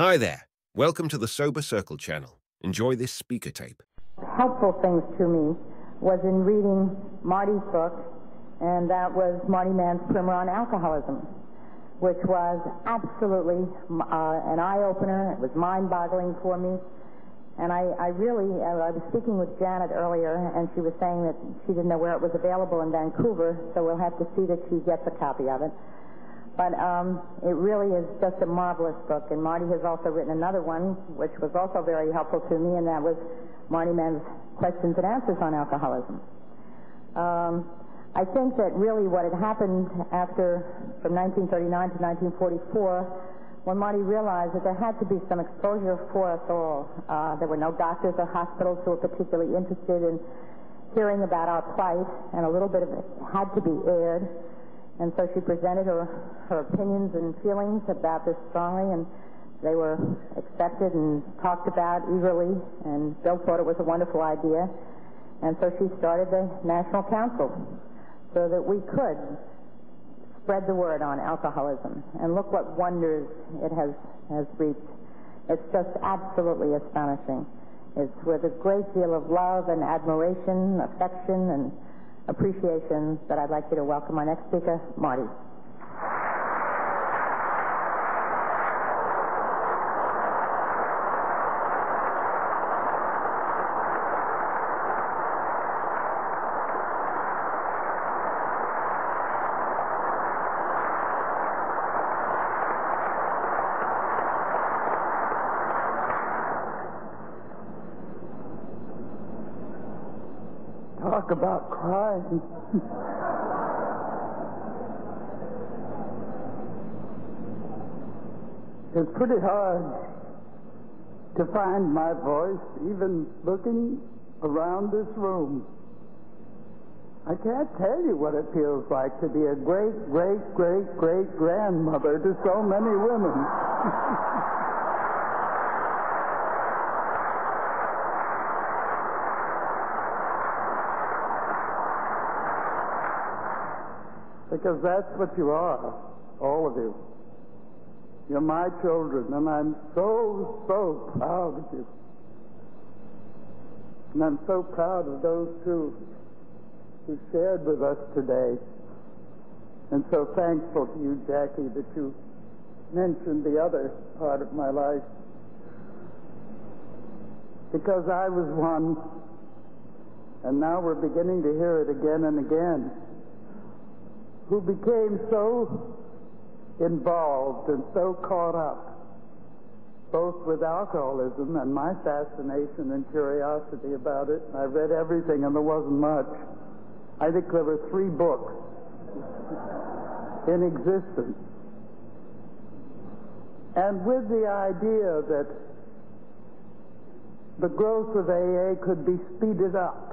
Hi there. Welcome to the Sober Circle channel. Enjoy this speaker tape. Helpful things to me was in reading Marty's book, and that was Marty Mann's primer on alcoholism, which was absolutely an eye-opener. It was mind-boggling for me. And I was speaking with Janet earlier, and she was saying that she didn't know where it was available in Vancouver, so we'll have to see that she gets a copy of it. But it really is just a marvelous book, and Marty has also written another one, which was also very helpful to me, and that was Marty Mann's Questions and Answers on Alcoholism. I think that really what had happened from 1939 to 1944, when Marty realized that there had to be some exposure for us all. There were no doctors or hospitals who were particularly interested in hearing about our plight, and a little bit of it had to be aired. And so she presented her opinions and feelings about this strongly, and they were accepted and talked about eagerly, and Bill thought it was a wonderful idea. And so she started the National Council so that we could spread the word on alcoholism. And look what wonders it has reaped. It's just absolutely astonishing. It's with a great deal of love and admiration, affection, and appreciation that I'd like you to welcome our next speaker, Marty. Talk about crying. It's pretty hard to find my voice, even looking around this room. I can't tell you what it feels like to be a great, great, great, great grandmother to so many women. Because that's what you are, all of you. You're my children, and I'm so, so proud of you. And I'm so proud of those two who shared with us today. And so thankful to you, Jackie, that you mentioned the other part of my life. Because I was one, and now we're beginning to hear it again and again, who became so involved and so caught up, both with alcoholism and my fascination and curiosity about it. I read everything, and there wasn't much. I think there were 3 books in existence. And with the idea that the growth of AA could be speeded up,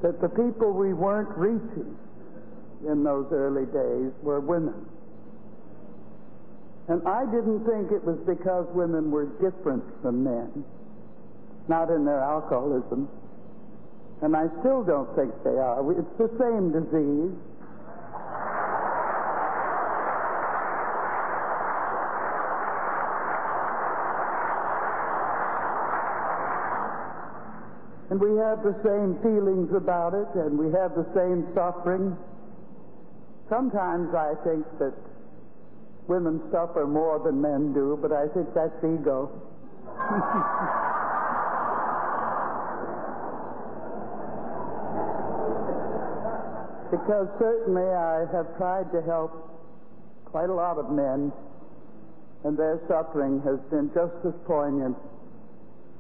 that the people we weren't reaching in those early days were women. And I didn't think it was because women were different from men, not in their alcoholism. And I still don't think they are. It's the same disease. And we have the same feelings about it, and we have the same suffering. Sometimes I think that women suffer more than men do, but I think that's ego. Because certainly I have tried to help quite a lot of men, and their suffering has been just as poignant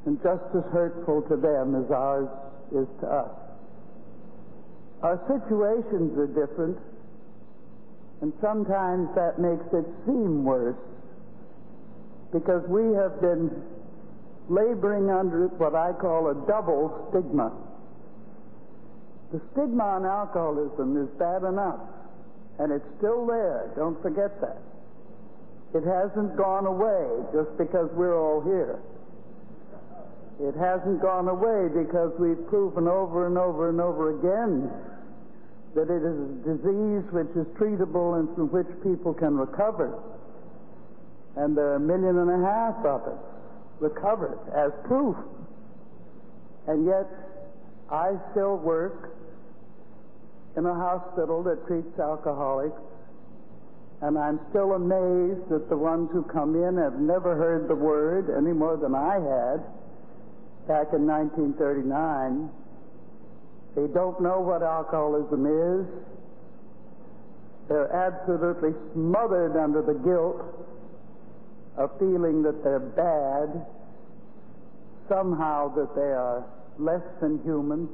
and just as hurtful to them as ours is to us. Our situations are different, and sometimes that makes it seem worse, because we have been laboring under what I call a double stigma. The stigma on alcoholism is bad enough, and it's still there. Don't forget that. It hasn't gone away just because we're all here. It hasn't gone away because we've proven over and over and over again that it is a disease which is treatable and from which people can recover. and there are 1.5 million of it recovered as proof. And yet, I still work in a hospital that treats alcoholics, and I'm still amazed that the ones who come in have never heard the word any more than I had back in 1939. They don't know what alcoholism is. They're absolutely smothered under the guilt of feeling that they're bad, somehow that they are less than human.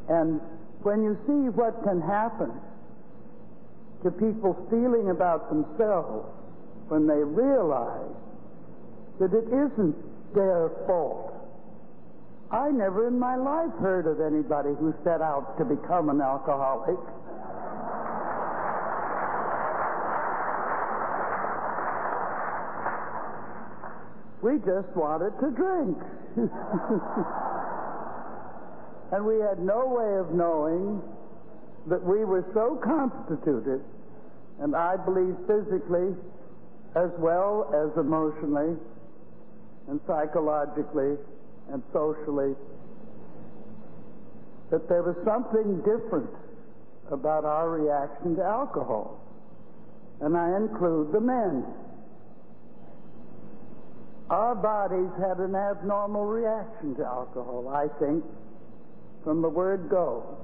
And when you see what can happen to people's feeling about themselves when they realize that it isn't their fault. I never in my life heard of anybody who set out to become an alcoholic. We just wanted to drink. And we had no way of knowing that we were so constituted, and I believe physically as well as emotionally and psychologically and socially, that there was something different about our reaction to alcohol. And I include the men. Our bodies had an abnormal reaction to alcohol, I think, from the word go.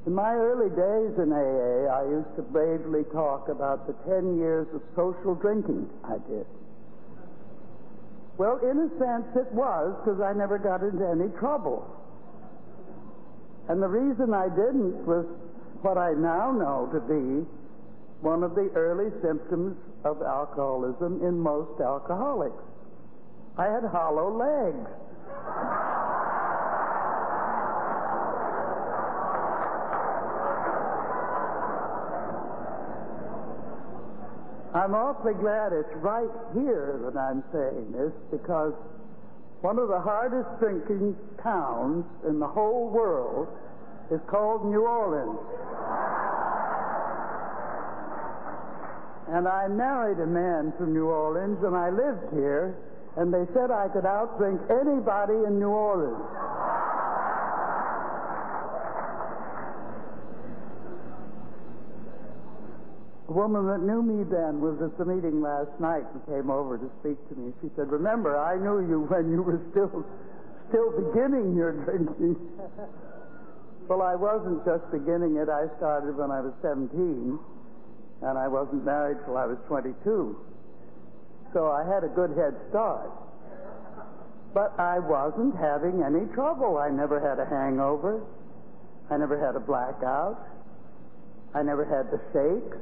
In my early days in AA, I used to bravely talk about the 10 years of social drinking I did. Well, in a sense it was, because I never got into any trouble. And the reason I didn't was what I now know to be one of the early symptoms of alcoholism in most alcoholics. I had hollow legs. I'm awfully glad it's right here that I'm saying this, because one of the hardest drinking towns in the whole world is called New Orleans. And I married a man from New Orleans, and I lived here, and they said I could outdrink anybody in New Orleans. A woman that knew me then was at the meeting last night and came over to speak to me. She said, "Remember, I knew you when you were still beginning your drinking." Well, I wasn't just beginning it. I started when I was 17, and I wasn't married till I was 22. So I had a good head start. But I wasn't having any trouble. I never had a hangover. I never had a blackout. I never had the shakes.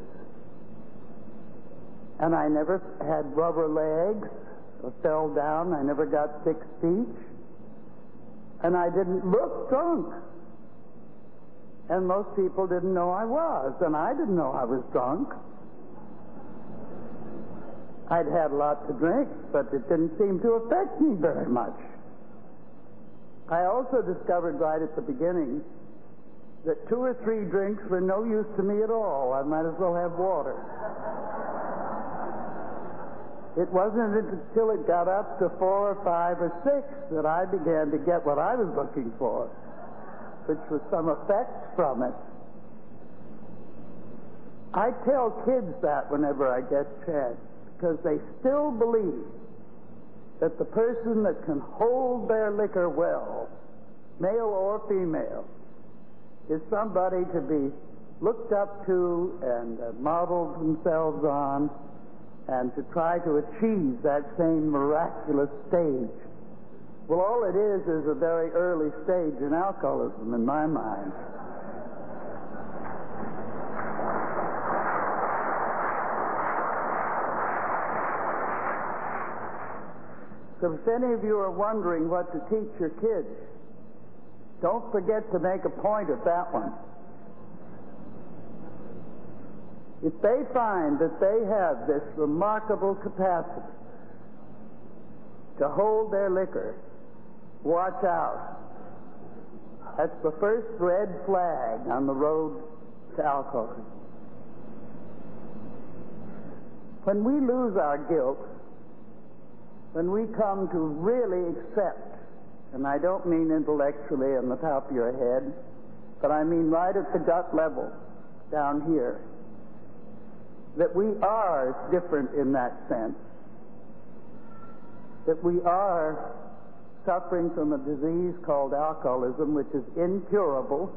And I never had rubber legs or fell down. I never got thick speech. And I didn't look drunk. And most people didn't know I was. And I didn't know I was drunk. I'd had a lot to drink, but it didn't seem to affect me very much. I also discovered right at the beginning that 2 or 3 drinks were no use to me at all. I might as well have water. It wasn't until it got up to 4 or 5 or 6 that I began to get what I was looking for, which was some effect from it. I tell kids that whenever I get a chance, because they still believe that the person that can hold their liquor well, male or female, is somebody to be looked up to and modeled themselves on, and to try to achieve that same miraculous stage. Well, all it is a very early stage in alcoholism, in my mind. So if any of you are wondering what to teach your kids, don't forget to make a point of that one. If they find that they have this remarkable capacity to hold their liquor, watch out. That's the first red flag on the road to alcoholism. When we lose our guilt, when we come to really accept, and I don't mean intellectually on the top of your head, but I mean right at the gut level, down here, that we are different in that sense, that we are suffering from a disease called alcoholism, which is incurable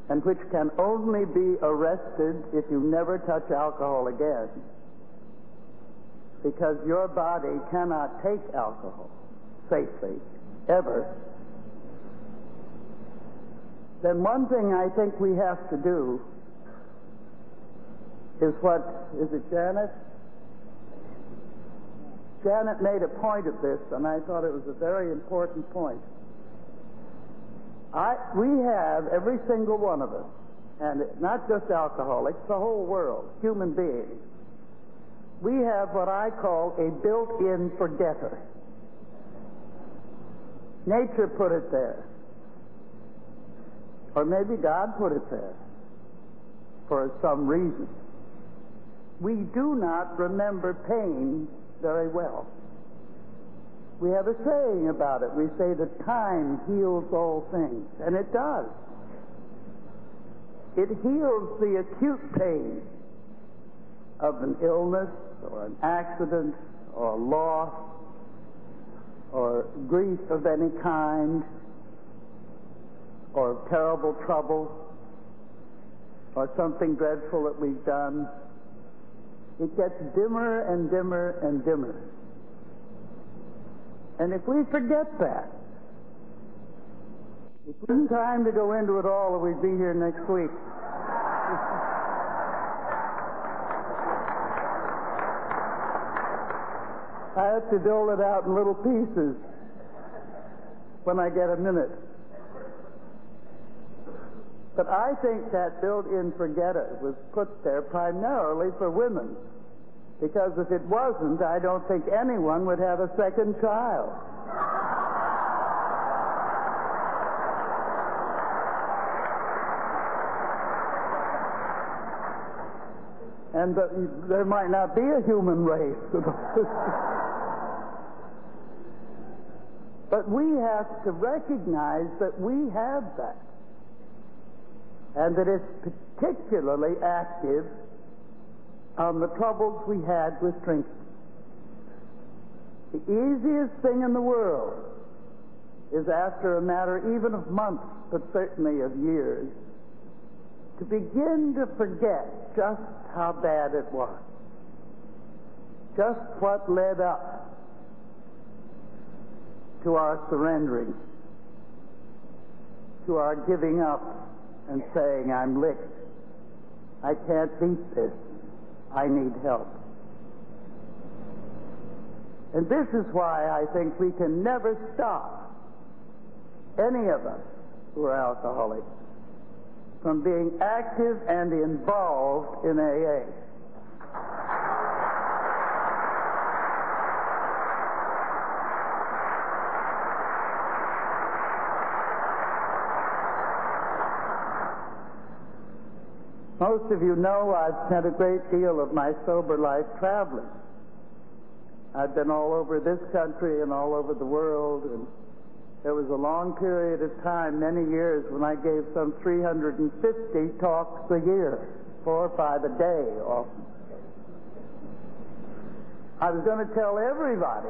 and which can only be arrested if you never touch alcohol again, because your body cannot take alcohol safely, ever. Then one thing I think we have to do is is it Janet? Janet made a point of this, and I thought it was a very important point. We have, every single one of us, and not just alcoholics, the whole world, human beings, we have what I call a built-in forgetter. Nature put it there. Or maybe God put it there for some reason. We do not remember pain very well. We have a saying about it. We say that time heals all things, and it does. It heals the acute pain of an illness or an accident or loss or grief of any kind or terrible trouble or something dreadful that we've done. It gets dimmer and dimmer and dimmer. And if we forget that, if we have time to go into it all, we'd be here next week. I have to dole it out in little pieces when I get a minute. But I think that built-in forgetter was put there primarily for women. Because if it wasn't, I don't think anyone would have a second child. And there might not be a human race. But we have to recognize that we have that. And that it's particularly active on the troubles we had with drinking. The easiest thing in the world is, after a matter even of months, but certainly of years, to begin to forget just how bad it was. Just what led up to our surrendering, to our giving up and saying, I'm licked. I can't beat this. I need help. And this is why I think we can never stop any of us who are alcoholics from being active and involved in AA. Most of you know I've spent a great deal of my sober life traveling. I've been all over this country and all over the world, and there was a long period of time, many years, when I gave some 350 talks a year, 4 or 5 a day often. I was going to tell everybody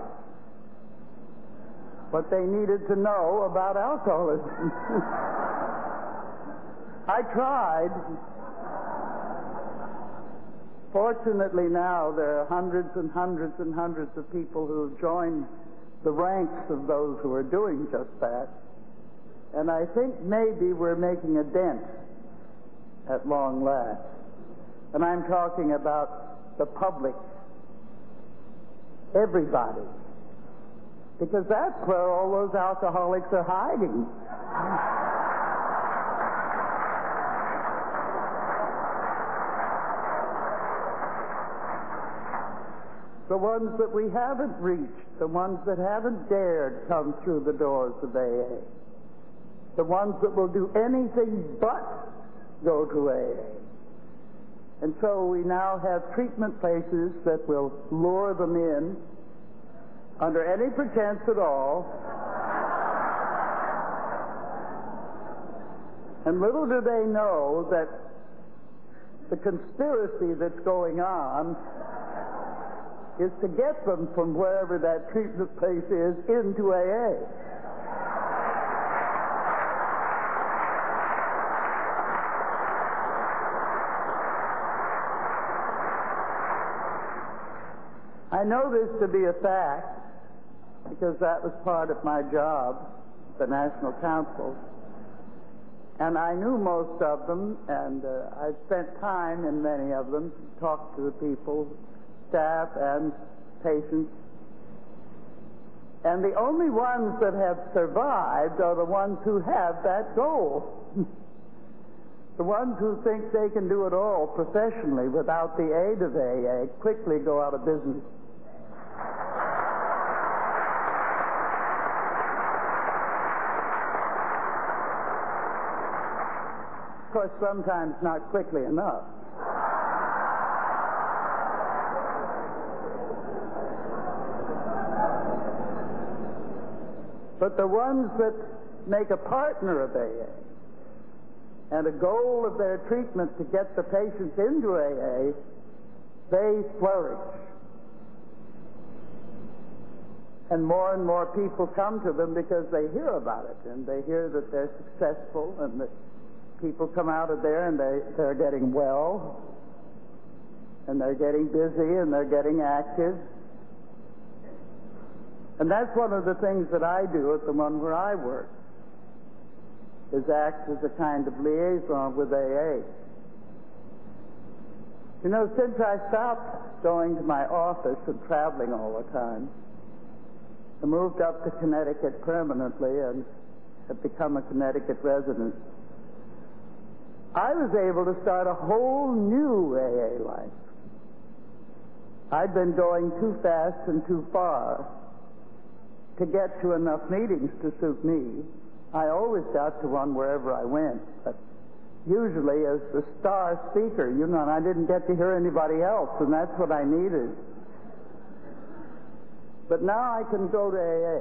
what they needed to know about alcoholism. I tried. Fortunately now there are hundreds and hundreds and hundreds of people who have joined the ranks of those who are doing just that. And I think maybe we're making a dent at long last. And I'm talking about the public, everybody. Because that's where all those alcoholics are hiding. The ones that we haven't reached, the ones that haven't dared come through the doors of AA, the ones that will do anything but go to AA. And so we now have treatment places that will lure them in under any pretense at all. And little do they know that the conspiracy that's going on is to get them from wherever that treatment place is into AA. I know this to be a fact because that was part of my job, the National Council. And I knew most of them, and I spent time in many of them, talked to the people, staff and patients. And the only ones that have survived are the ones who have that goal. The ones who think they can do it all professionally without the aid of AA quickly go out of business. Of course, sometimes not quickly enough. But the ones that make a partner of AA and a goal of their treatment to get the patients into AA, they flourish. And more people come to them because they hear about it, and they hear that they're successful, and that people come out of there and they're getting well, and they're getting busy, and they're getting active. And that's one of the things that I do at the one where I work, is act as a kind of liaison with AA. You know, since I stopped going to my office and traveling all the time, I moved up to Connecticut permanently and have become a Connecticut resident, I was able to start a whole new AA life. I'd been going too fast and too far to get to enough meetings to suit me. I always got to one wherever I went, but usually as the star speaker, you know, and I didn't get to hear anybody else, and that's what I needed. But now I can go to AA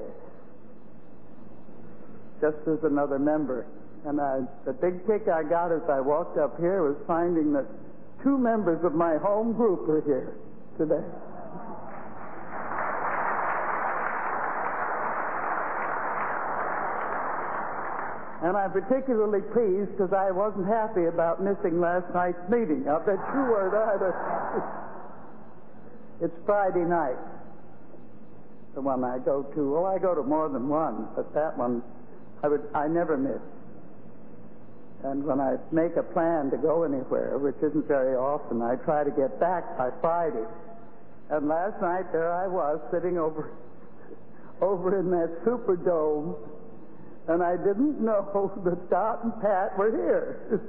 just as another member. And the big kick I got as I walked up here was finding that 2 members of my home group are here today. And I'm particularly pleased because I wasn't happy about missing last night's meeting. I'll bet you weren't either. It's Friday night, the one I go to. Well, I go to more than one, but that one I never miss. And when I make a plan to go anywhere, which isn't very often, I try to get back by Friday. And last night, there I was, sitting over in that Superdome, and I didn't know that Dot and Pat were here.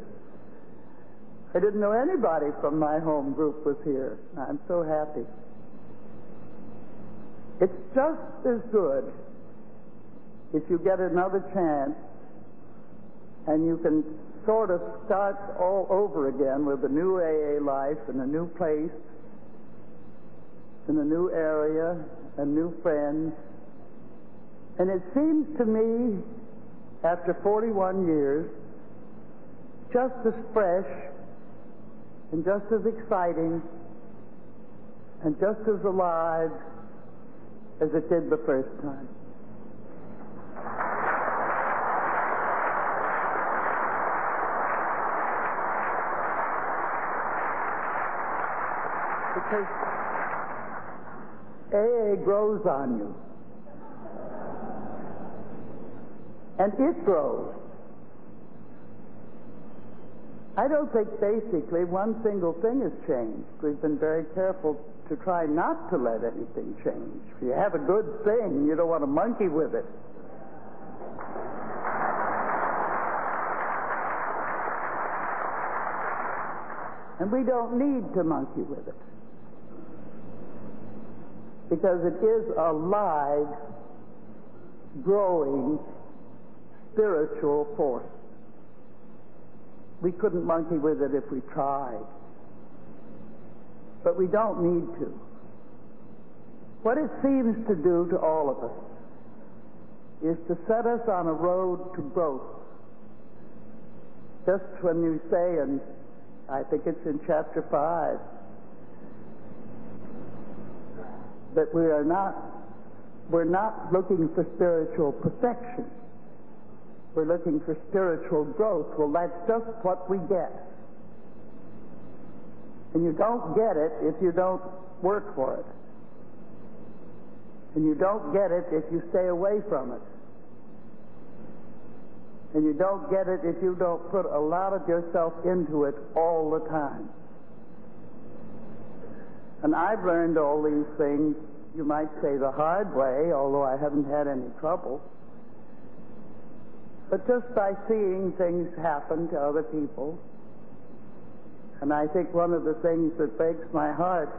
I didn't know anybody from my home group was here. I'm so happy. It's just as good if you get another chance and you can sort of start all over again with a new AA life in a new place, in a new area, and new friends. And it seems to me, after 41 years, just as fresh and just as exciting and just as alive as it did the first time. Because AA grows on you. And it grows. I don't think basically one single thing has changed. We've been very careful to try not to let anything change. If you have a good thing, you don't want to monkey with it. And we don't need to monkey with it, because it is a live, growing, spiritual force. We couldn't monkey with it if we tried. but we don't need to. What it seems to do to all of us is to set us on a road to growth. Just when you say, and I think it's in chapter 5, that we're not looking for spiritual perfection. We're looking for spiritual growth. Well, that's just what we get. And you don't get it if you don't work for it. And you don't get it if you stay away from it. And you don't get it if you don't put a lot of yourself into it all the time. And I've learned all these things, you might say the hard way, although I haven't had any trouble. But just by seeing things happen to other people. And I think one of the things that breaks my heart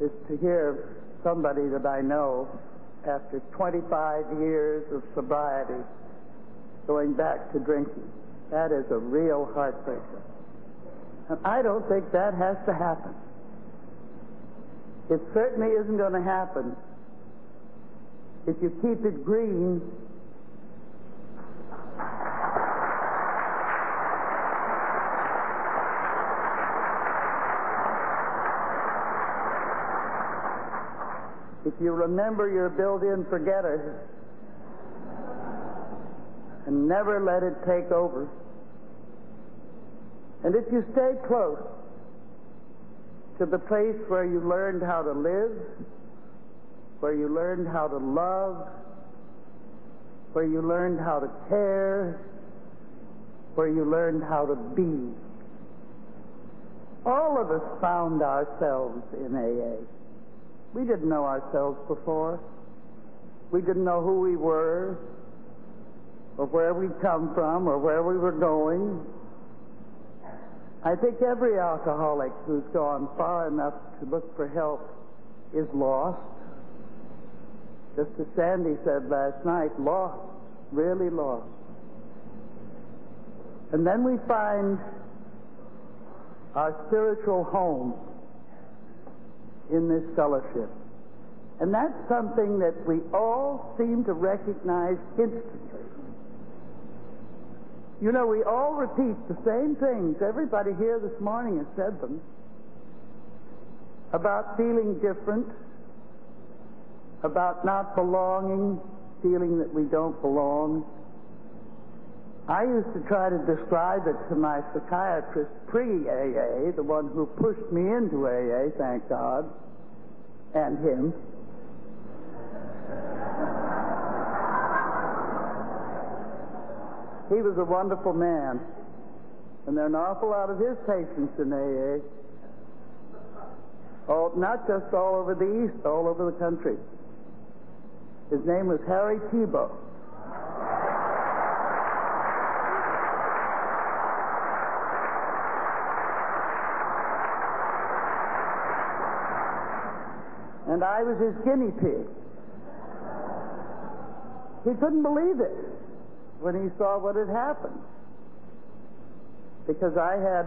is to hear somebody that I know, after 25 years of sobriety, going back to drinking. That is a real heartbreaker. And I don't think that has to happen. It certainly isn't going to happen if you keep it green. If you remember your built-in forgetter and never let it take over, and if you stay close to the place where you learned how to live, where you learned how to love, where you learned how to care, where you learned how to be. All of us found ourselves in AA. We didn't know ourselves before. We didn't know who we were, or where we'd come from, or where we were going. I think every alcoholic who's gone far enough to look for help is lost. Just as Sandy said last night, lost, really lost. And then we find our spiritual home in this fellowship. And that's something that we all seem to recognize instantly. You know, we all repeat the same things. Everybody here this morning has said them. About feeling different, about not belonging, feeling that we don't belong. I used to try to describe it to my psychiatrist pre-AA, the one who pushed me into AA, thank God, and him. He was a wonderful man, and there are an awful lot of his patients in AA. Oh, not just all over the East, all over the country. His name was Harry Tebow. And I was his guinea pig. He couldn't believe it when he saw what had happened. Because I had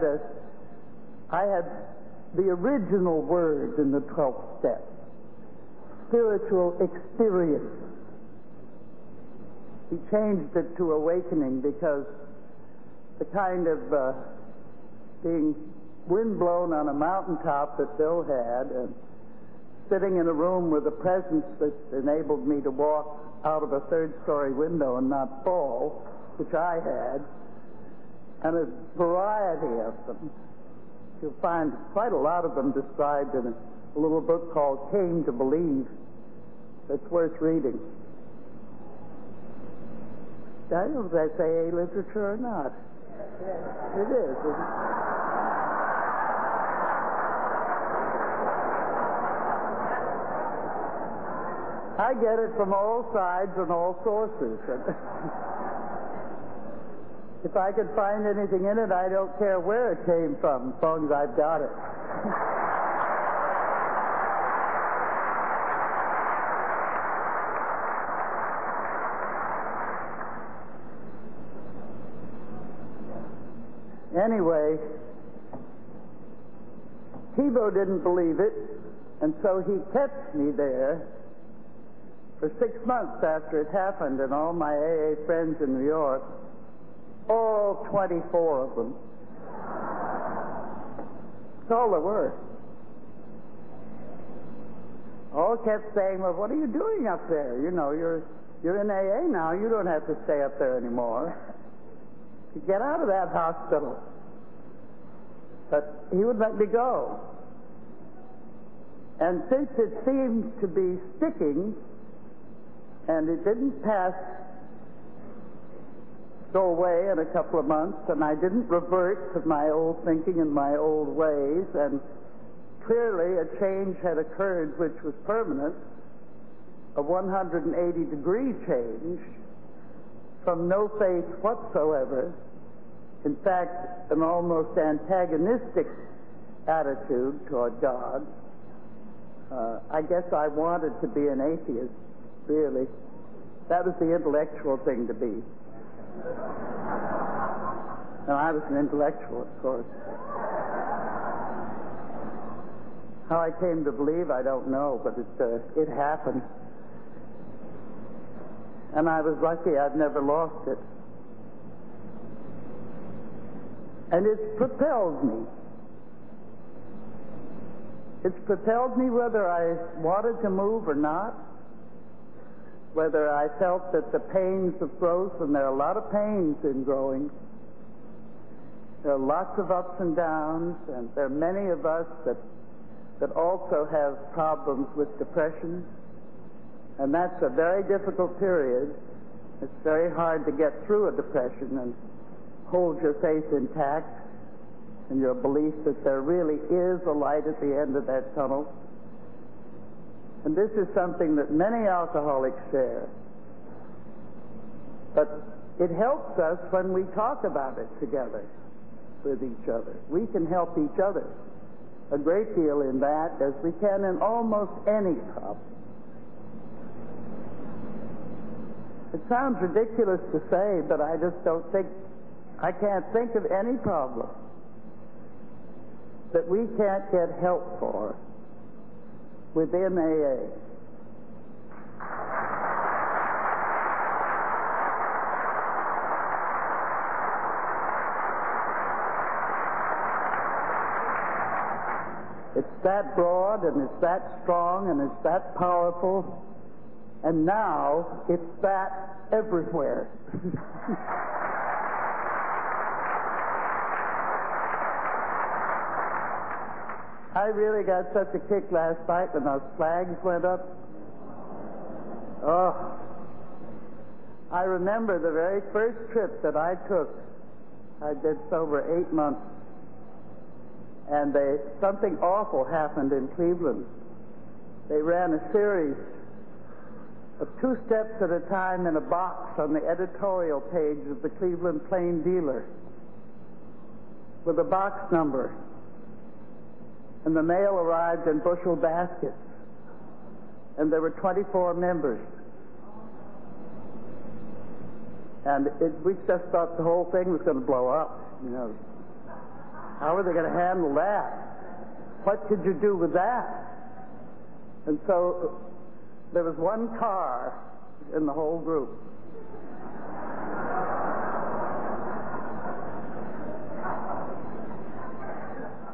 the original word in the 12th step, spiritual experience. He changed it to awakening because the kind of being windblown on a mountaintop that Bill had, and sitting in a room with a presence that enabled me to walk out of a third-story window and not fall, which I had, and a variety of them. You'll find quite a lot of them described in a little book called Came to Believe. That's worth reading. I don't know if that's AA literature or not. It is, isn't it? I get it from all sides and all sources. If I could find anything in it, I don't care where it came from, as long as I've got it. Anyway, Thibault didn't believe it, and so he kept me there for 6 months after it happened, and all my AA friends in New York, all 24 of them, that's all there were, all kept saying, well, what are you doing up there? You know, you're in AA now. You don't have to stay up there anymore. You get out of that hospital. But he would let me go. And since it seemed to be sticking, and it didn't go away in a couple of months, and I didn't revert to my old thinking and my old ways, and clearly a change had occurred which was permanent, a 180-degree change from no faith whatsoever, in fact, an almost antagonistic attitude toward God. I guess I wanted to be an atheist, really. That was the intellectual thing to be. And I was an intellectual, of course. How I came to believe, I don't know, but it happened. And I was lucky I've never lost it. And it's propelled me. It's propelled me whether I wanted to move or not, whether I felt that the pains of growth, and there are a lot of pains in growing, there are lots of ups and downs, and there are many of us that also have problems with depression, and that's a very difficult period. It's very hard to get through a depression and hold your faith intact and your belief that there really is a light at the end of that tunnel. And this is something that many alcoholics share. But it helps us when we talk about it together with each other. We can help each other a great deal in that, as we can in almost any problem. It sounds ridiculous to say, but I just I can't think of any problem that we can't get help for within AA. It's that broad, and it's that strong, and it's that powerful, and now it's that everywhere. I really got such a kick last night when those flags went up. Oh, I remember the very first trip that I took. I did sober 8 months. And something awful happened in Cleveland. They ran a series of 2 steps at a time in a box on the editorial page of the Cleveland Plain Dealer with a box number. And the mail arrived in bushel baskets. And there were 24 members. And we just thought the whole thing was going to blow up, you know. How are they going to handle that? What could you do with that? And so there was one car in the whole group.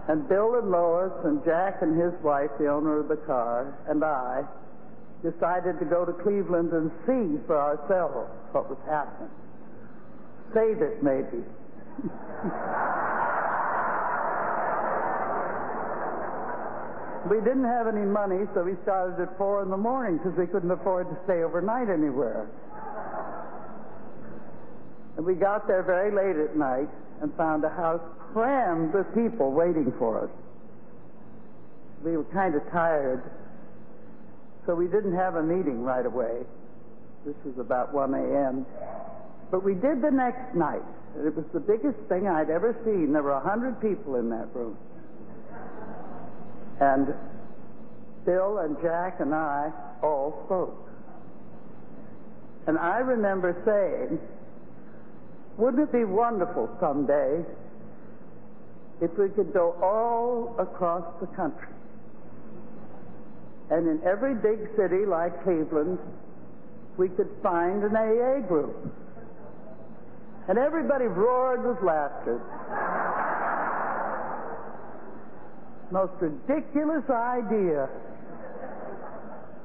And Bill and Lois and Jack and his wife, the owner of the car, and I decided to go to Cleveland and see for ourselves what was happening. Save it, maybe. We didn't have any money, so we started at 4 in the morning because we couldn't afford to stay overnight anywhere. And we got there very late at night and found a house crammed with people waiting for us. We were kind of tired, so we didn't have a meeting right away. This was about 1 a.m. But we did the next night, and it was the biggest thing I'd ever seen. There were 100 people in that room. And Bill and Jack and I all spoke. And I remember saying, wouldn't it be wonderful someday if we could go all across the country, and in every big city like Cleveland, we could find an AA group. And everybody roared with laughter. Most ridiculous idea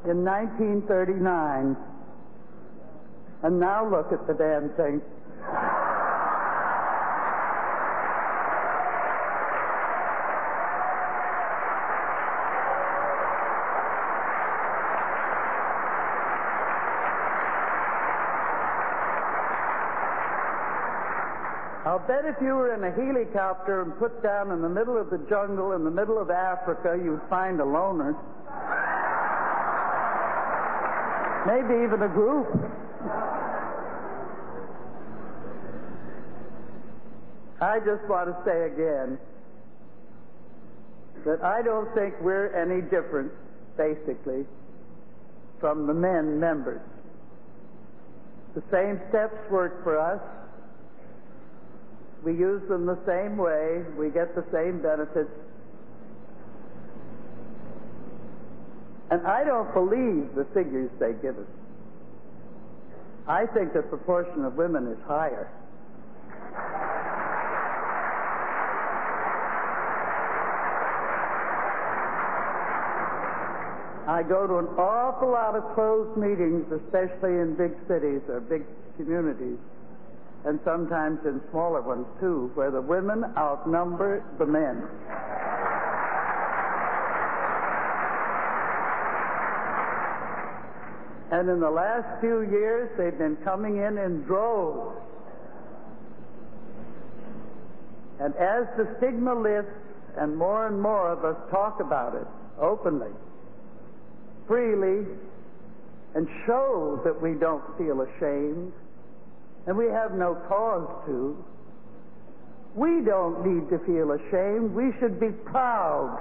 in 1939. And now look at the damn thing. I'll bet if you were in a helicopter and put down in the middle of the jungle in the middle of Africa, you'd find a loner. Maybe even a group. I just want to say again that I don't think we're any different, basically, from the men members. The same steps work for us. We use them the same way. We get the same benefits. And I don't believe the figures they give us. I think the proportion of women is higher. I go to an awful lot of closed meetings, especially in big cities or big communities, and sometimes in smaller ones too, where the women outnumber the men. And in the last few years, they've been coming in droves. And as the stigma lifts and more of us talk about it openly, freely, and show that we don't feel ashamed, and we have no cause to. We don't need to feel ashamed. We should be proud.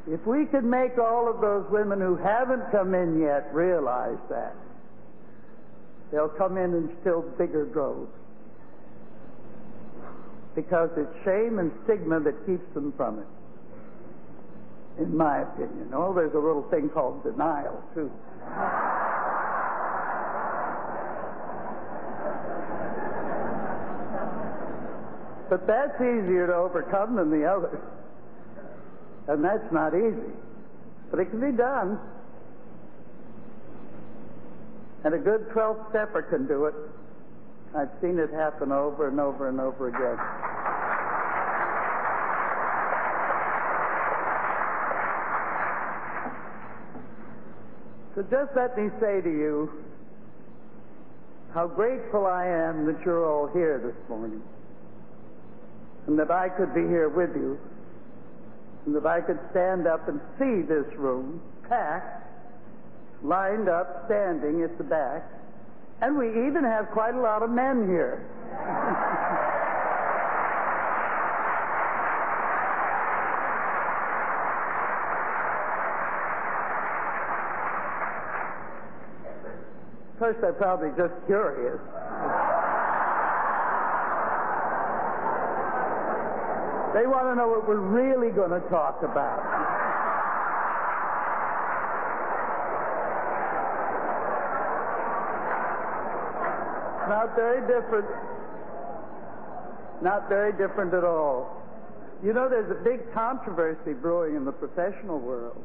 If we could make all of those women who haven't come in yet realize that, they'll come in still bigger droves. Because it's shame and stigma that keeps them from it, in my opinion. Oh, there's a little thing called denial, too. But that's easier to overcome than the other. And that's not easy. But it can be done. And a good 12-stepper can do it. I've seen it happen over and over and over again. So just let me say to you how grateful I am that you're all here this morning, and that I could be here with you, and that I could stand up and see this room packed, lined up, standing at the back. And we even have quite a lot of men here. Of course, they're probably just curious. They want to know what we're really going to talk about. Not very different. Not very different at all. You know, there's a big controversy brewing in the professional world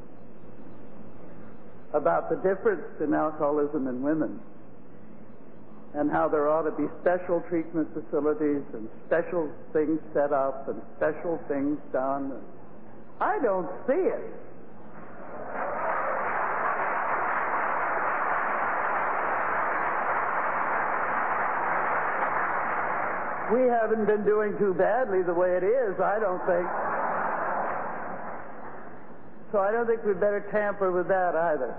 about the difference in alcoholism in women, and how there ought to be special treatment facilities and special things set up and special things done. I don't see it. We haven't been doing too badly the way it is, I don't think. So I don't think we'd better tamper with that either.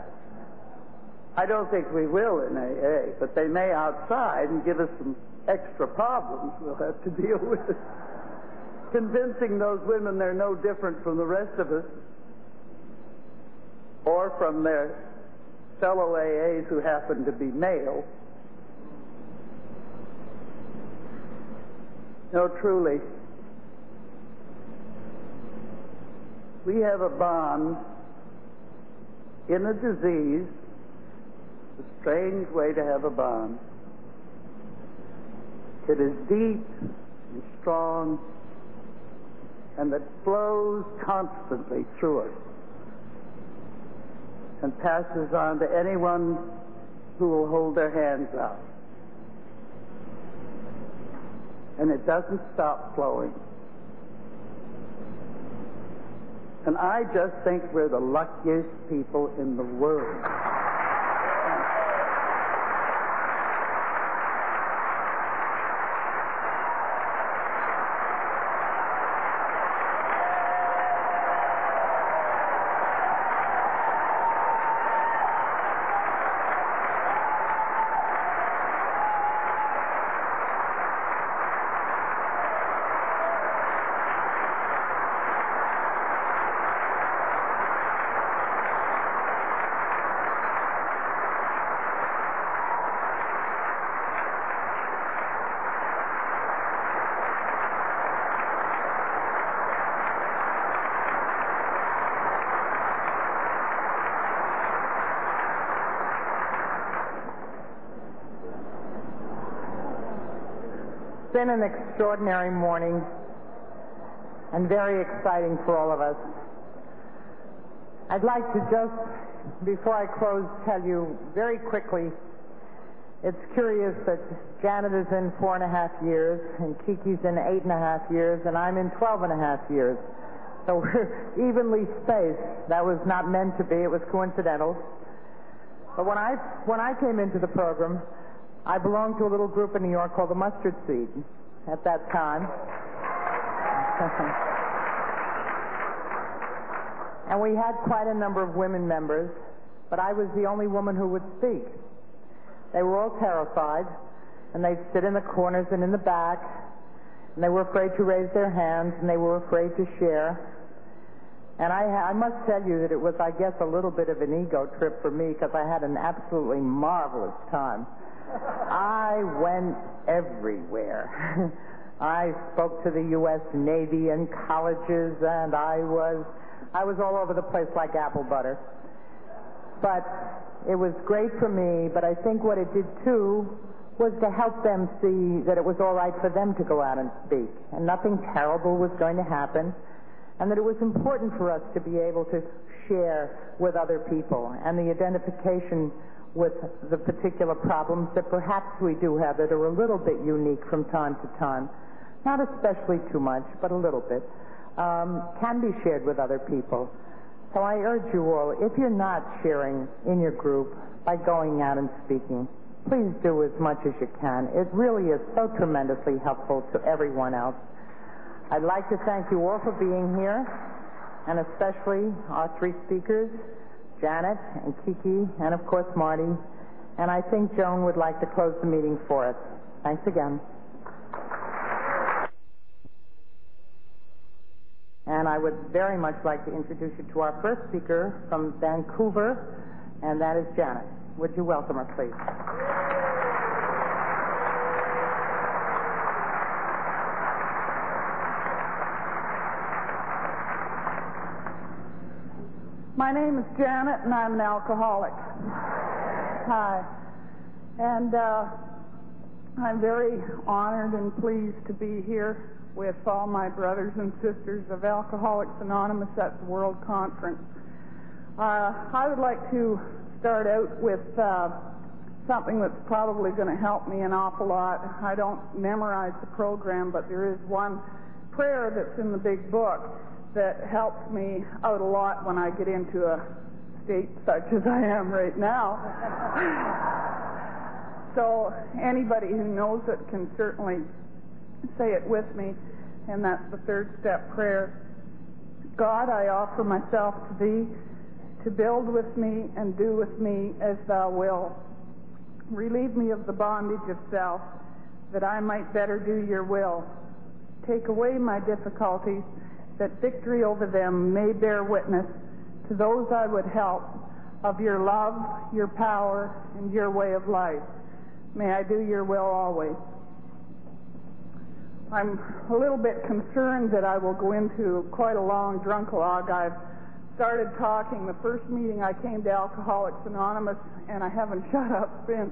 I don't think we will in AA, but they may outside and give us some extra problems we'll have to deal with. Convincing those women they're no different from the rest of us or from their fellow AAs who happen to be male. No, truly, we have a bond in a disease, a strange way to have a bond. It is deep and strong, and that flows constantly through us and passes on to anyone who will hold their hands out. And it doesn't stop flowing. And I just think we're the luckiest people in the world. It's been an extraordinary morning and very exciting for all of us. I'd like to just, before I close, tell you very quickly, it's curious that Janet is in 4.5 years, and Kiki's in 8.5 years, and I'm in 12.5 years. So we're evenly spaced. That was not meant to be. It was coincidental. But when I came into the program, I belonged to a little group in New York called the Mustard Seed at that time. And we had quite a number of women members, but I was the only woman who would speak. They were all terrified, and they'd sit in the corners and in the back, and they were afraid to raise their hands, and they were afraid to share. And I must tell you that it was, I guess, a little bit of an ego trip for me, because I had an absolutely marvelous time. I went everywhere. I spoke to the U.S. Navy and colleges, and I was all over the place like apple butter. But it was great for me, but I think what it did, too, was to help them see that it was all right for them to go out and speak, and nothing terrible was going to happen, and that it was important for us to be able to share with other people, and the identification with the particular problems that perhaps we do have that are a little bit unique from time to time, not especially too much, but a little bit, can be shared with other people. So I urge you all, if you're not sharing in your group by going out and speaking, please do as much as you can. It really is so tremendously helpful to everyone else. I'd like to thank you all for being here, and especially our three speakers, Janet and Kiki, and of course Marty. And I think Joan would like to close the meeting for us. Thanks again. And I would very much like to introduce you to our first speaker from Vancouver, and that is Janet. Would you welcome her, please? My name is Janet, and I'm an alcoholic. Hi. And I'm very honored and pleased to be here with all my brothers and sisters of Alcoholics Anonymous at the World Conference. I would like to start out with something that's probably going to help me an awful lot. I don't memorize the program, but there is one prayer that's in the big book that helps me out a lot when I get into a state such as I am right now. So anybody who knows it can certainly say it with me, and that's the third step prayer. God, I offer myself to Thee, to build with me and do with me as Thou will. Relieve me of the bondage of self, that I might better do Your will. Take away my difficulties, that victory over them may bear witness to those I would help, of your love, your power, and your way of life. May I do your will always. I'm a little bit concerned that I will go into quite a long drunkalog. I've started talking the first meeting I came to Alcoholics Anonymous, and I haven't shut up since.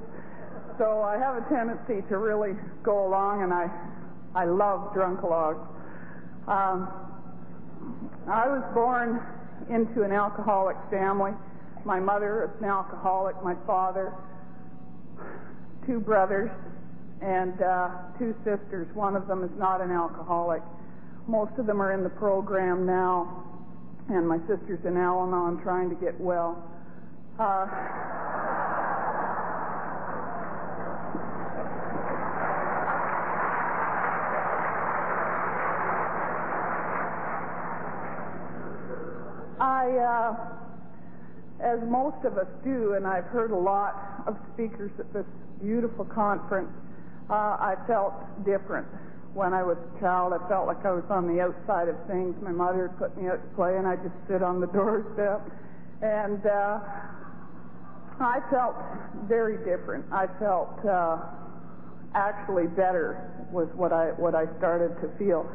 So I have a tendency to really go along, and I love drunkalogs. I was born into an alcoholic family. My mother is an alcoholic, my father, 2 brothers, and 2 sisters. One of them is not an alcoholic. Most of them are in the program now, and my sister's in Al-Anon trying to get well. As most of us do, and I've heard a lot of speakers at this beautiful conference, I felt different. When I was a child, I felt like I was on the outside of things. My mother would put me out to play, and I'd just sit on the doorstep. And I felt very different. I felt actually better was what I started to feel.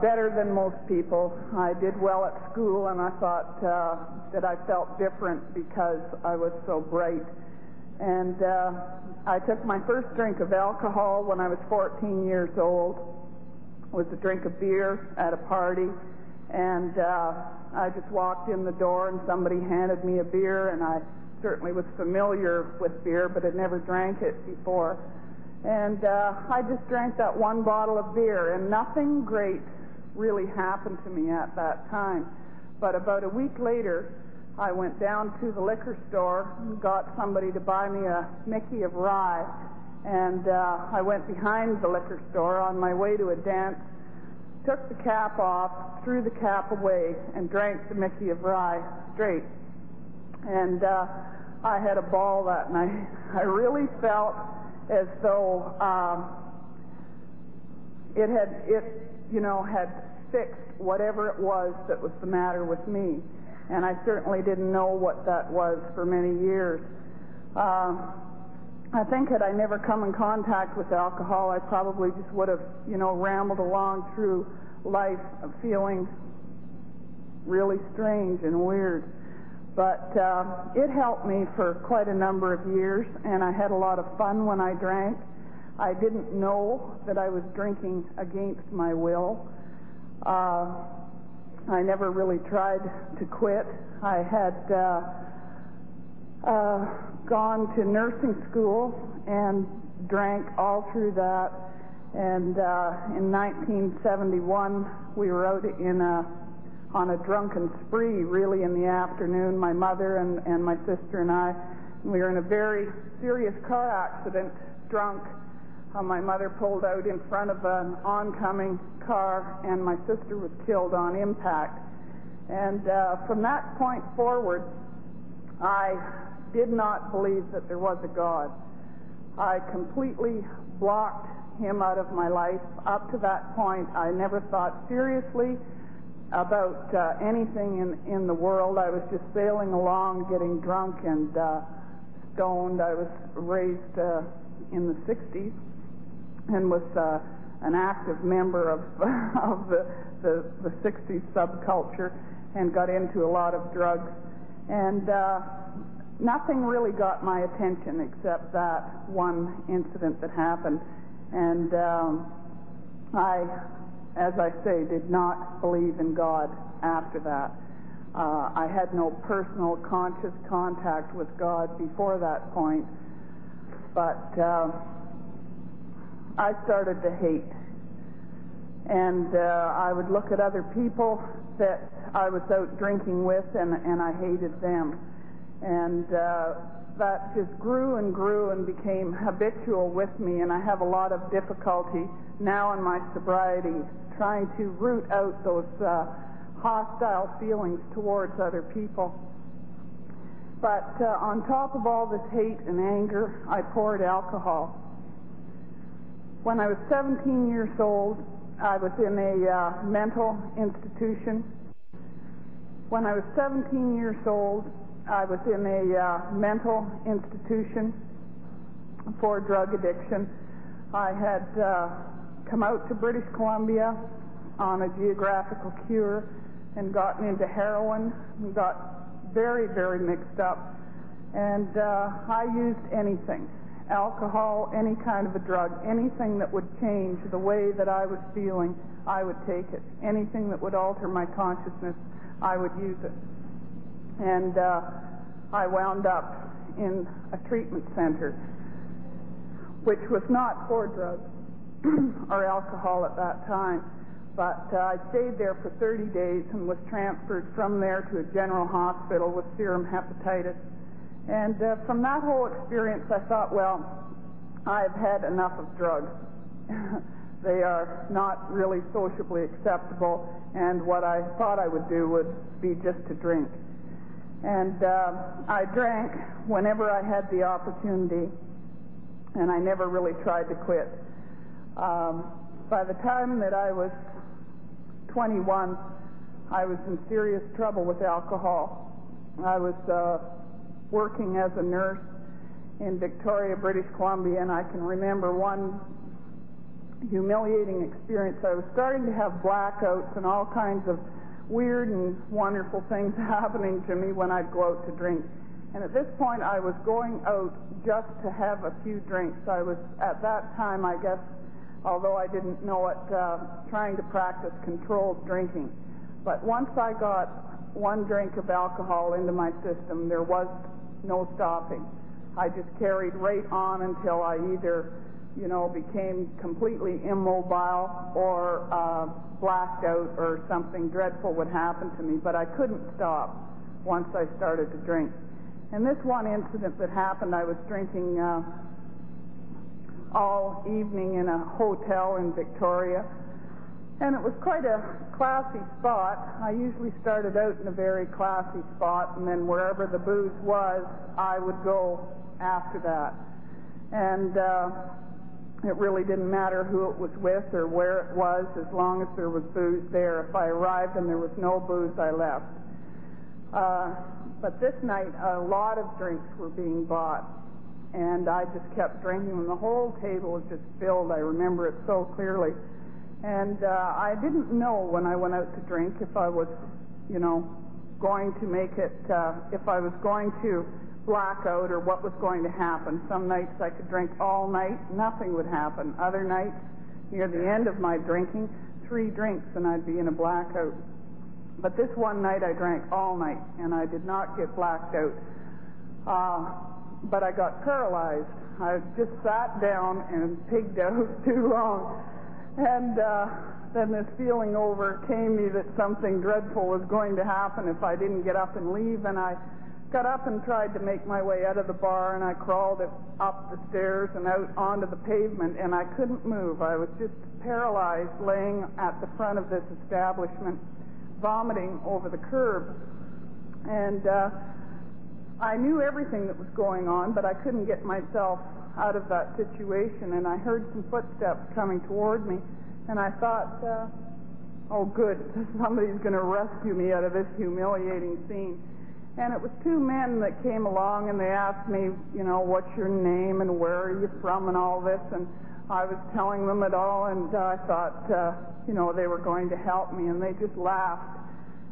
Better than most people. I did well at school, and I thought that I felt different because I was so bright. And I took my first drink of alcohol when I was 14 years old. It was a drink of beer at a party, and I just walked in the door, and somebody handed me a beer, and I certainly was familiar with beer, but had never drank it before. And I just drank that one bottle of beer, and nothing great really happened to me at that time. But about a week later, I went down to the liquor store and got somebody to buy me a Mickey of rye. And I went behind the liquor store on my way to a dance, took the cap off, threw the cap away, and drank the Mickey of rye straight. And I had a ball that night. I really felt as though it had fixed whatever it was that was the matter with me. And I certainly didn't know what that was for many years. I think had I never come in contact with alcohol, I probably just would have, rambled along through life feeling really strange and weird. But it helped me for quite a number of years, and I had a lot of fun when I drank. I didn't know that I was drinking against my will. I never really tried to quit. I had gone to nursing school and drank all through that. And in 1971, we were out on a drunken spree, really, in the afternoon, my mother and my sister and I. And we were in a very serious car accident, drunk. My mother pulled out in front of an oncoming car, and my sister was killed on impact. And from that point forward, I did not believe that there was a God. I completely blocked him out of my life. Up to that point, I never thought seriously about anything in the world. I was just sailing along, getting drunk and stoned. I was raised in the 60s and was an active member of the 60s subculture and got into a lot of drugs. And nothing really got my attention except that one incident that happened. And I, as I say, did not believe in God after that. I had no personal conscious contact with God before that point. But I started to hate. And I would look at other people that I was out drinking with, and I hated them. And that just grew and became habitual with me, and I have a lot of difficulty now in my sobriety trying to root out those hostile feelings towards other people. But on top of all this hate and anger, I poured alcohol. When I was 17 years old, I was in a mental institution. When I was 17 years old, I was in a mental institution for drug addiction. I had come out to British Columbia on a geographical cure and gotten into heroin and got very, very mixed up. And I used anything, alcohol, any kind of a drug, anything that would change the way that I was feeling, I would take it. Anything that would alter my consciousness, I would use it. And I wound up in a treatment center, which was not for drugs or alcohol at that time. But I stayed there for 30 days and was transferred from there to a general hospital with serum hepatitis. And from that whole experience, I thought, well, I've had enough of drugs. They are not really sociably acceptable, and what I thought I would do would be just to drink. And I drank whenever I had the opportunity, and I never really tried to quit. By the time that I was 21, I was in serious trouble with alcohol. I was working as a nurse in Victoria, British Columbia, and I can remember one humiliating experience. I was starting to have blackouts and all kinds of weird and wonderful things happening to me when I'd go out to drink. And at this point, I was going out just to have a few drinks. I was, at that time, I guess, although I didn't know it, trying to practice controlled drinking. But once I got one drink of alcohol into my system, there was no stopping. I just carried right on until I either, became completely immobile or blacked out, or something dreadful would happen to me. But I couldn't stop once I started to drink. And this one incident that happened, I was drinking all evening in a hotel in Victoria, and it was quite a classy spot. I usually started out in a very classy spot, and then wherever the booze was, I would go after that. And it really didn't matter who it was with or where it was, as long as there was booze there. If I arrived and there was no booze, I left. But this night, a lot of drinks were being bought, and I just kept drinking, and the whole table was just filled. I remember it so clearly. And I didn't know when I went out to drink if I was, going to make it, if I was going to black out or what was going to happen. Some nights I could drink all night, nothing would happen. Other nights, near the end of my drinking, 3 drinks and I'd be in a blackout. But this one night I drank all night, and I did not get blacked out. But I got paralyzed. I just sat down and pigged out too long. And then this feeling overcame me that something dreadful was going to happen if I didn't get up and leave. And I got up and tried to make my way out of the bar, and I crawled up the stairs and out onto the pavement, and I couldn't move. I was just paralyzed, laying at the front of this establishment, vomiting over the curb. And I knew everything that was going on, but I couldn't get myself out of that situation. And I heard some footsteps coming toward me, and I thought, oh good, somebody's going to rescue me out of this humiliating scene. And it was 2 men that came along, and they asked me, what's your name and where are you from and all this. And I was telling them it all, and I thought, they were going to help me, and they just laughed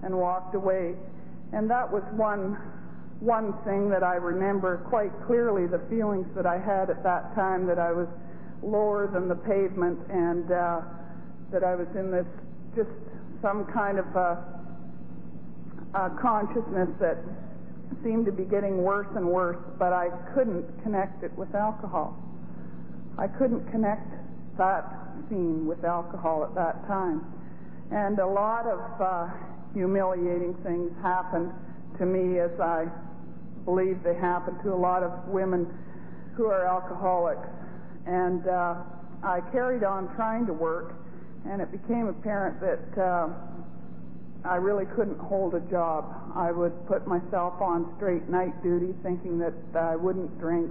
and walked away. And that was one thing that I remember quite clearly, the feelings that I had at that time, that I was lower than the pavement, and that I was in this just some kind of consciousness that seemed to be getting worse and worse, but I couldn't connect it with alcohol. I couldn't connect that scene with alcohol at that time. And a lot of humiliating things happened to me, as I believe they happen to a lot of women who are alcoholics. And I carried on trying to work, and it became apparent that I really couldn't hold a job. I would put myself on straight night duty thinking that I wouldn't drink,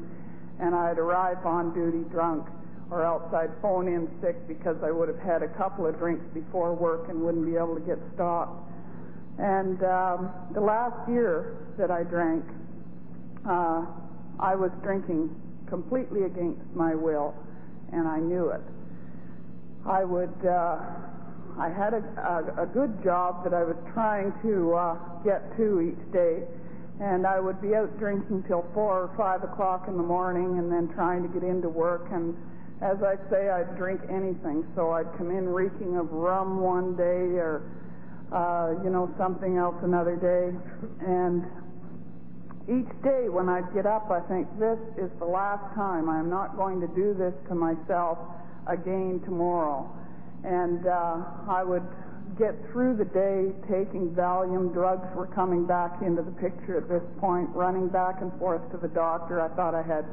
and I'd arrive on duty drunk, or else I'd phone in sick because I would have had a couple of drinks before work and wouldn't be able to get stopped. And the last year that I drank, I was drinking completely against my will, and I knew it. I had a good job that I was trying to get to each day, and I would be out drinking till 4 or 5 o'clock in the morning and then trying to get into work. And as I say, I'd drink anything. So I'd come in reeking of rum one day or, something else another day. And each day when I'd get up, I think, this is the last time. I'm not going to do this to myself again tomorrow. And I would get through the day taking Valium. Drugs were coming back into the picture at this point, running back and forth to the doctor. I thought I had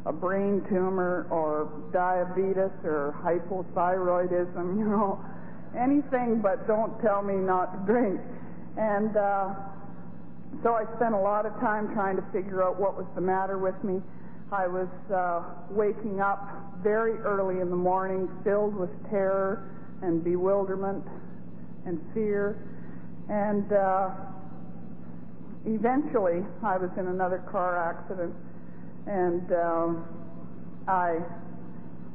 a brain tumor or diabetes or hypothyroidism, anything but don't tell me not to drink. And so I spent a lot of time trying to figure out what was the matter with me. I was waking up very early in the morning filled with terror and bewilderment and fear. And eventually I was in another car accident, and I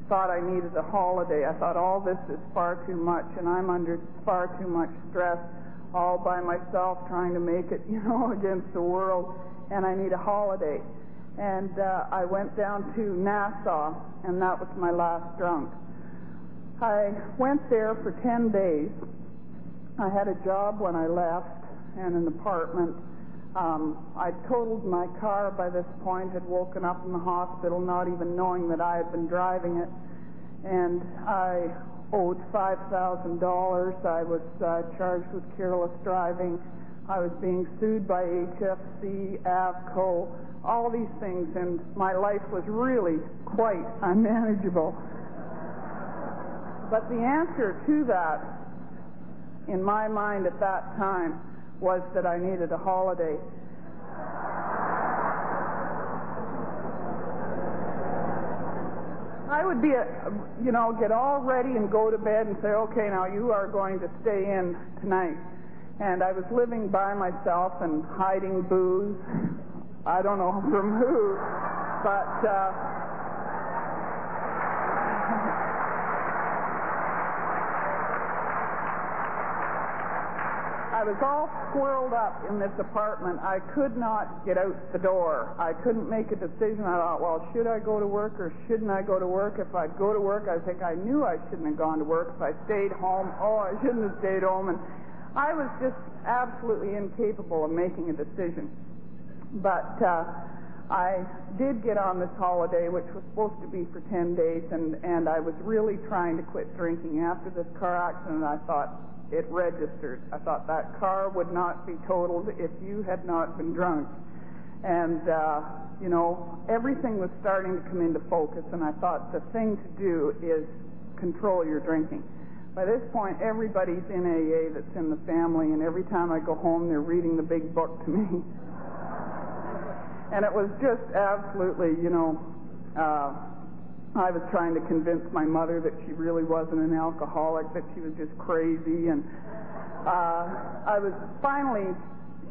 thought I needed a holiday. I thought, all this is far too much, and I'm under far too much stress all by myself trying to make it, against the world, and I need a holiday. And I went down to Nassau, and that was my last drunk. I went there for 10 days. I had a job when I left and an apartment. I'd totaled my car by this point, had woken up in the hospital not even knowing that I had been driving it, and I owed $5,000. I was charged with careless driving. I was being sued by HFC, AVCO, all these things, and my life was really quite unmanageable. But the answer to that, in my mind at that time, was that I needed a holiday. I would be, get all ready and go to bed and say, okay, now you are going to stay in tonight. And I was living by myself and hiding booze. I don't know from who, but I was all squirreled up in this apartment. I could not get out the door. I couldn't make a decision. I thought, well, should I go to work or shouldn't I go to work? If I'd go to work, I think I knew I shouldn't have gone to work. If I stayed home, I shouldn't have stayed home. And I was just absolutely incapable of making a decision. But I did get on this holiday, which was supposed to be for 10 days, and I was really trying to quit drinking. After this car accident, I thought, it registered. I thought that car would not be totaled if you had not been drunk. And, everything was starting to come into focus, and I thought the thing to do is control your drinking. By this point, everybody's in AA that's in the family, and every time I go home, they're reading the big book to me. And it was just absolutely, I was trying to convince my mother that she really wasn't an alcoholic, that she was just crazy, and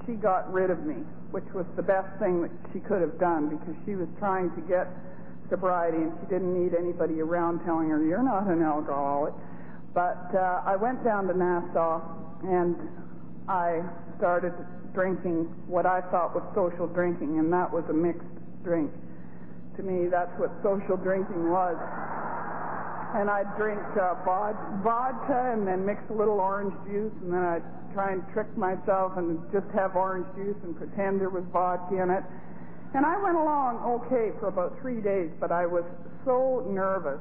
she got rid of me, which was the best thing that she could have done, because she was trying to get sobriety, and she didn't need anybody around telling her, you're not an alcoholic. But I went down to Nassau, and I started drinking what I thought was social drinking, and that was a mixed drink. To me, that's what social drinking was. And I'd drink vodka and then mix a little orange juice, and then I'd try and trick myself and just have orange juice and pretend there was vodka in it. And I went along okay for about 3 days, but I was so nervous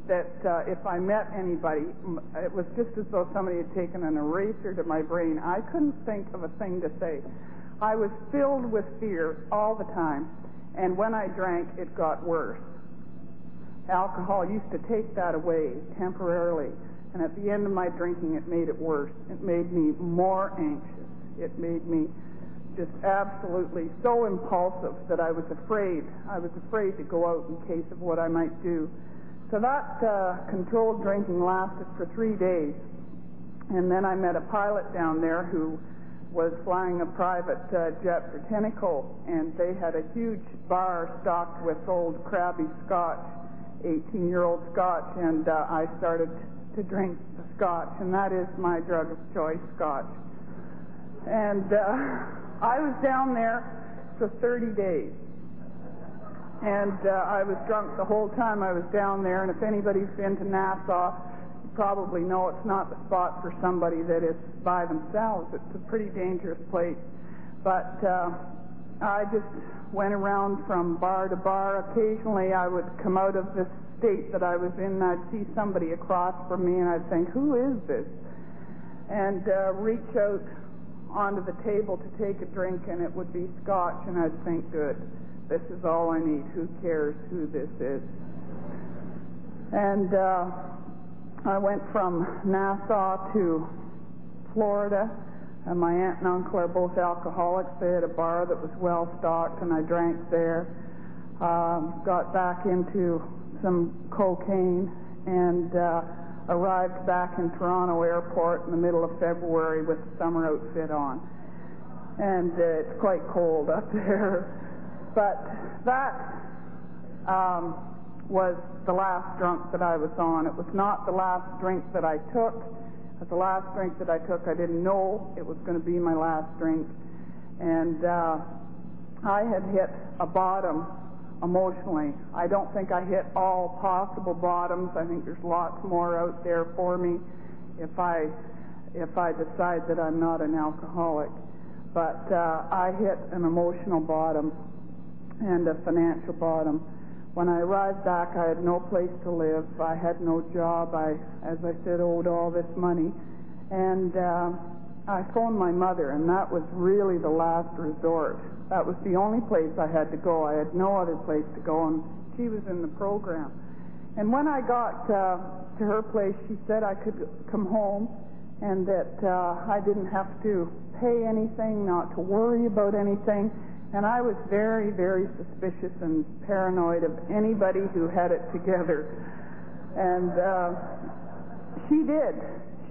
that if I met anybody, it was just as though somebody had taken an eraser to my brain. I couldn't think of a thing to say. I was filled with fear all the time. And when I drank, it got worse. Alcohol used to take that away temporarily. And at the end of my drinking, it made it worse. It made me more anxious. It made me just absolutely so impulsive that I was afraid. I was afraid to go out in case of what I might do. So that controlled drinking lasted for 3 days. And then I met a pilot down there who was flying a private jet for Tenneco, and they had a huge bar stocked with old crabby scotch, 18-year-old scotch, and I started to drink the scotch, and that is my drug of choice, scotch. And I was down there for 30 days, and I was drunk the whole time I was down there, and if anybody's been to Nassau, you probably know it's not the spot for somebody that is by themselves. It's a pretty dangerous place. But I just went around from bar to bar. Occasionally I would come out of this state that I was in, and I'd see somebody across from me, and I'd think, who is this? And reach out onto the table to take a drink, and it would be scotch, and I'd think, good, this is all I need. Who cares who this is? And I went from Nassau to Florida, and my aunt and uncle are both alcoholics. They had a bar that was well stocked, and I drank there. Got back into some cocaine, and arrived back in Toronto Airport in the middle of February with the summer outfit on. And it's quite cold up there. But that was the last drunk that I was on. It was not the last drink that I took. At the last drink that I took, I didn't know it was going to be my last drink. And I had hit a bottom emotionally. I don't think I hit all possible bottoms. I think there's lots more out there for me if I decide that I'm not an alcoholic. But I hit an emotional bottom and a financial bottom. When I arrived back, I had no place to live. I had no job. I, as I said, owed all this money. And I phoned my mother, and that was really the last resort. That was the only place I had to go. I had no other place to go, and she was in the program. And when I got to her place, she said I could come home and that I didn't have to pay anything, not to worry about anything. And I was very, very suspicious and paranoid of anybody who had it together. And she did.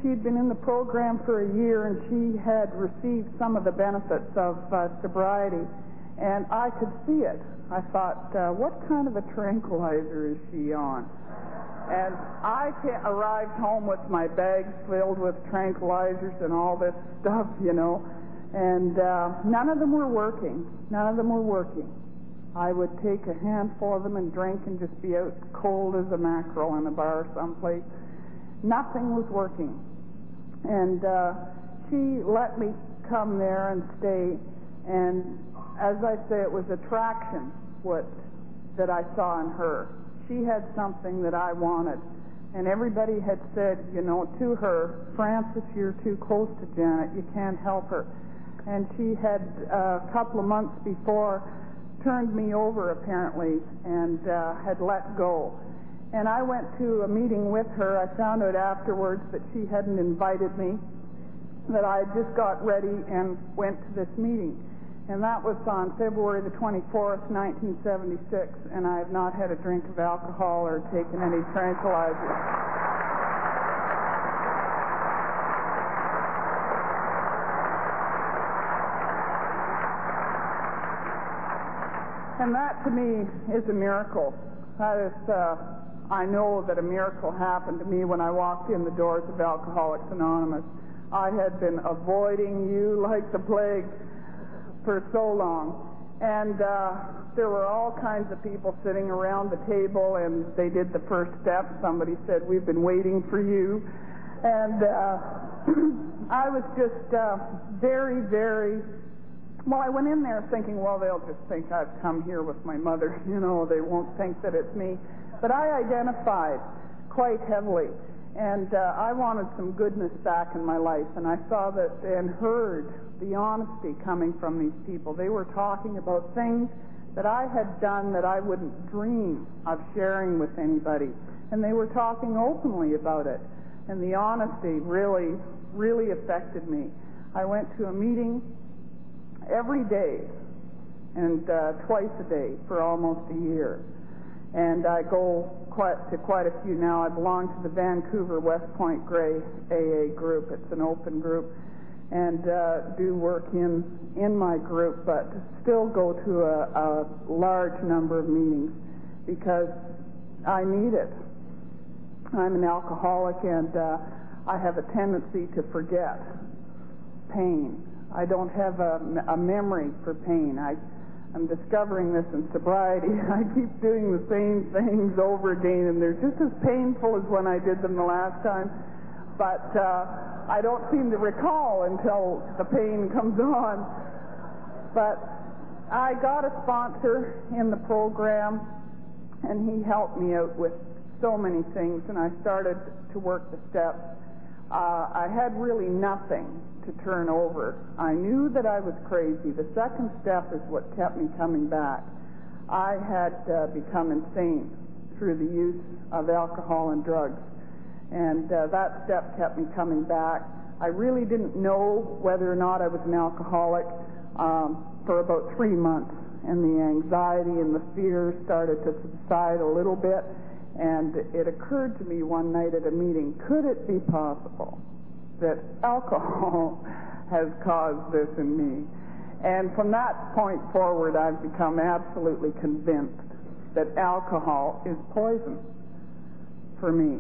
She'd been in the program for a year, and she had received some of the benefits of sobriety. And I could see it. I thought, what kind of a tranquilizer is she on? And I arrived home with my bags filled with tranquilizers and all this stuff, you know. And none of them were working. None of them were working. I would take a handful of them and drink and just be out cold as a mackerel in a bar someplace. Nothing was working. And she let me come there and stay. And as I say, it was attraction that I saw in her. She had something that I wanted. And everybody had said, you know, to her, Frances, you're too close to Janet. You can't help her. And she had, a couple of months before, turned me over, apparently, and had let go. And I went to a meeting with her. I found out afterwards that she hadn't invited me, that I had just got ready and went to this meeting. And that was on February the 24th, 1976, and I have not had a drink of alcohol or taken any tranquilizers. And that, to me, is a miracle. That is, I know that a miracle happened to me when I walked in the doors of Alcoholics Anonymous. I had been avoiding you like the plague for so long. And there were all kinds of people sitting around the table, and they did the first step. Somebody said, we've been waiting for you. And I was just very, very... Well, I went in there thinking, well, they'll just think I've come here with my mother. You know, they won't think that it's me. But I identified quite heavily. And I wanted some goodness back in my life. And I saw that and heard the honesty coming from these people. They were talking about things that I had done that I wouldn't dream of sharing with anybody. And they were talking openly about it. And the honesty really, really affected me. I went to a meeting every day and twice a day for almost a year. And I go to quite a few now. I belong to the Vancouver West Point Grey AA group. It's an open group. and do work in my group, but still go to a large number of meetings because I need it. I'm an alcoholic, and I have a tendency to forget pain. I don't have a memory for pain. I'm discovering this in sobriety. I keep doing the same things over again, and they're just as painful as when I did them the last time. But I don't seem to recall until the pain comes on. But I got a sponsor in the program, and he helped me out with so many things, and I started to work the steps. I had really nothing to turn over. I knew that I was crazy. The second step is what kept me coming back. I had become insane through the use of alcohol and drugs, and that step kept me coming back. I really didn't know whether or not I was an alcoholic for about 3 months, and the anxiety and the fear started to subside a little bit, and it occurred to me one night at a meeting, could it be possible that alcohol has caused this in me? And from that point forward, I've become absolutely convinced that alcohol is poison for me.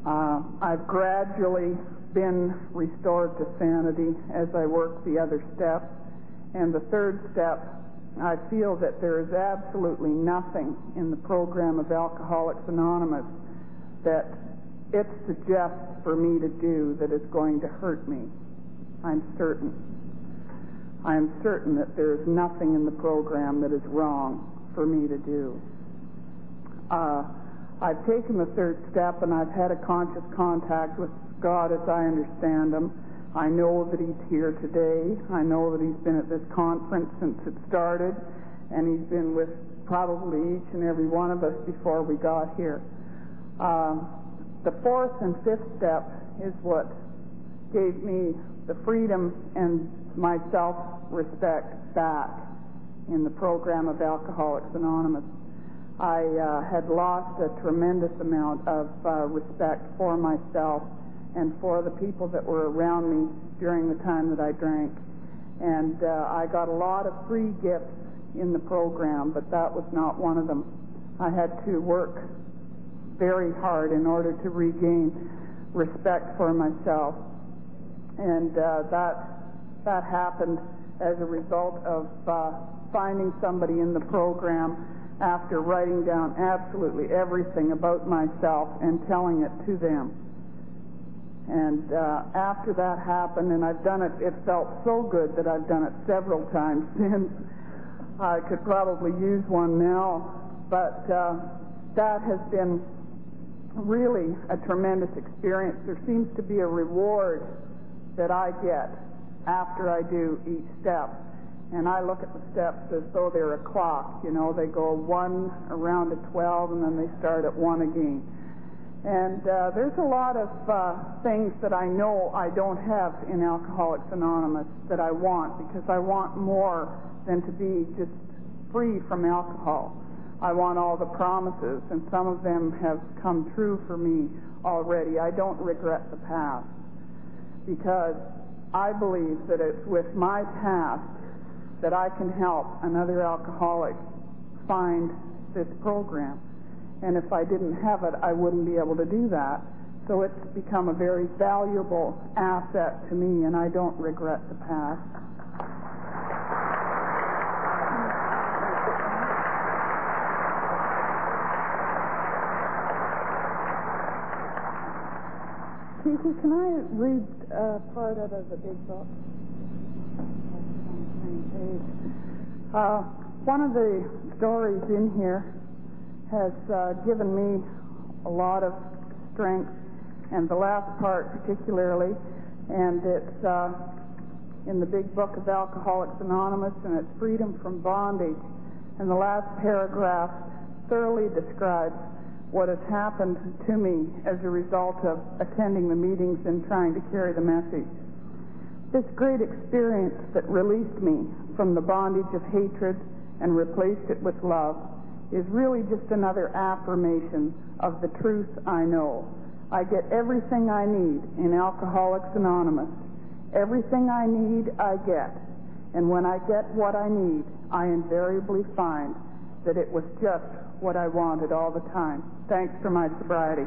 I've gradually been restored to sanity as I work the other steps. And the third step, I feel that there is absolutely nothing in the program of Alcoholics Anonymous that it suggests for me to do that is going to hurt me. I'm certain. I am certain that there is nothing in the program that is wrong for me to do. I've taken the third step, and I've had a conscious contact with God as I understand Him. I know that He's here today. I know that He's been at this conference since it started, and He's been with probably each and every one of us before we got here. The fourth and fifth step is what gave me the freedom and my self-respect back in the program of Alcoholics Anonymous. I had lost a tremendous amount of respect for myself and for the people that were around me during the time that I drank. And I got a lot of free gifts in the program, but that was not one of them. I had to work very hard in order to regain respect for myself. And that happened as a result of finding somebody in the program after writing down absolutely everything about myself and telling it to them. And after that happened, and I've done it, it felt so good that I've done it several times since. I could probably use one now, but that has been really a tremendous experience. There seems to be a reward that I get after I do each step. And I look at the steps as though they're a clock. You know, they go 1 around to 12, and then they start at 1 again. And there's a lot of things that I know I don't have in Alcoholics Anonymous that I want, because I want more than to be just free from alcohol. I want all the promises, and some of them have come true for me already. I don't regret the past, because I believe that it's with my past that I can help another alcoholic find this program. And if I didn't have it, I wouldn't be able to do that. So it's become a very valuable asset to me, and I don't regret the past. Keithy, can I read part out of the big book? One of the stories in here has given me a lot of strength, and the last part particularly, and it's in the big book of Alcoholics Anonymous, and it's Freedom from Bondage. And the last paragraph thoroughly describes what has happened to me as a result of attending the meetings and trying to carry the message. This great experience that released me from the bondage of hatred and replaced it with love is really just another affirmation of the truth I know. I get everything I need in Alcoholics Anonymous. Everything I need, I get. And when I get what I need, I invariably find that it was just what I wanted all the time. Thanks for my sobriety.